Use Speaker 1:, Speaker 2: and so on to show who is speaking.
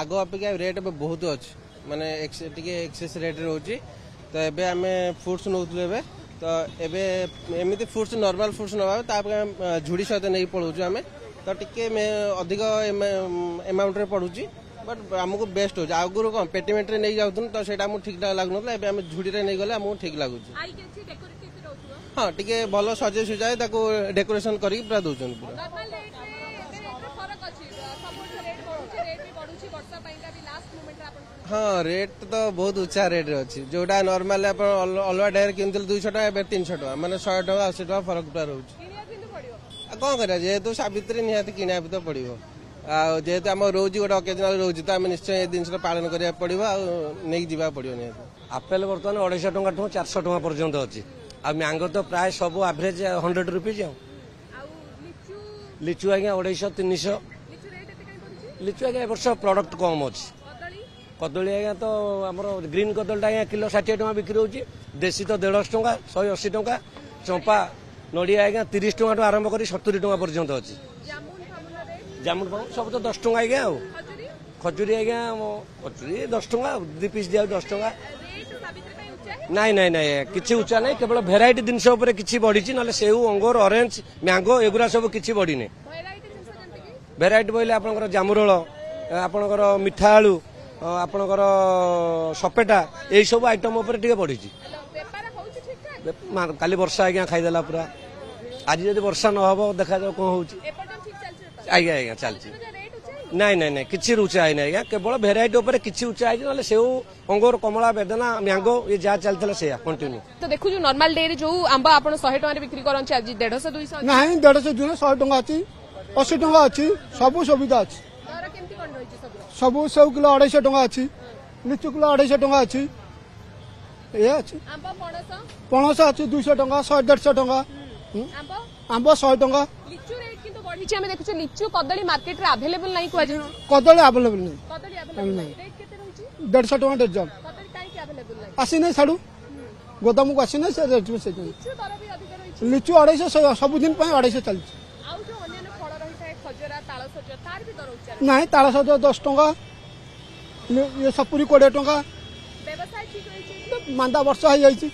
Speaker 1: आग अपेक्षा रेट बहुत अच्छी माने एक्सेस रेट रोचे तो एबे आमे फ्रूट्स नौतलु एबे तो एबे एमिति फ्रूट्स नॉर्मल फ्रूट्स नवा झुड़ी सहित नहीं पड़ूछु आमे तो टिके अधिक अमाउंट रे पड़ूची बट आमको बेस्ट हो आगुरी कौन पेटीमेट नहीं जाऊँ तो सेटा आमको ठीक लगुन एवं झुड़ी रे नहीं गले आमको ठीक लगुच हाँ टी भल सजे सुजाए डेकोरेशन करके पूरा दौरान पूरा हाँ रेट तो बहुत उच्चा रेट अच्छी जोटा नॉर्मल अलवा टायर किनते 200 टका 300 टका माने 100 टका 80 टका फरक पूरा रोच कौन कर जेहेतु सावित्री निहाती किना तो पड़ो जेहेतु आम रोज गोटे अकेजनाल रोज तो आम निश्चय जिन पालन करा पड़ो नहीं जावा पड़ो निहत
Speaker 2: आपेल बर्तमान 250 टका 400 टका पर्यंत अच्छी आ मैंगो तो प्राय सब एवरेज 100 रुपीज लिचु आज्ञा 250 300 लिचु आज्ञा वर्ष प्रडक्ट कम अच्छी कदली आज्ञा तो आम ग्रीन कदली आज्ञा किलो 60 टका बिक्री होची देशी तो 150 टका 180 टका चंपा नड़िया आज्ञा 30 टका आरंभ कर 70 टका पर्यंत अच्छी जामुन फामुन सब तो 10 टका आज्ञा खजुरी आज्ञा खजुरी 10 टका 2 पीस दिया 10 टका नाई नाई नाई किसी उच्चा ना केवल भेराइटी जिनस किसी बढ़ी ना सेऊ अंगूर ऑरेंज मैंगो एगुरा सब किसी बढ़ी भेराइटी बोले आपंकर जामुरोल आपंकर मिठा आलू आपंकर सपेटा यही सब आइटम उपर टे बढ़ी काली वर्षा आज्ञा खाईदेला पूरा आज जब वर्षा न हो देखा जाओ कौन हो आज्ञा आज्ञा चलती नाई नाई नाई किसी उच्चा है आज्ञा केवल भेराइटी उपर किसी उच्चा है ना सेऊ अंगूर कमला बेदना मैंगो ये जहाँ चलता से कंटिन्यू
Speaker 3: तो देखु नॉर्मल डे जो आंब आप 100 टका बिक्री करछे आज 150 200
Speaker 4: नहीं 150 100 टका अच्छी 80 टका अच्छी सब सुविधा अच्छी सब 100 किलो 250 टका अच्छी लिचु किलो 250 टका अच्छी ये अच्छी पणस अच्छी 200 टका 100 150 टका आंब 100 टका
Speaker 3: देखु लिचु कदली मार्केट रे अवेलेबल नहीं कुआ
Speaker 4: कदली अवेलेबल नहीं 150 टका डजन आसी नहीं साड़ू गोदाम को आसी नहीं से रेट में लिचु 250 सब दिन 250 चलती नहीं ताल सज 10 टका ये सपुरी 20 टका मांदा वर्षा हो जाए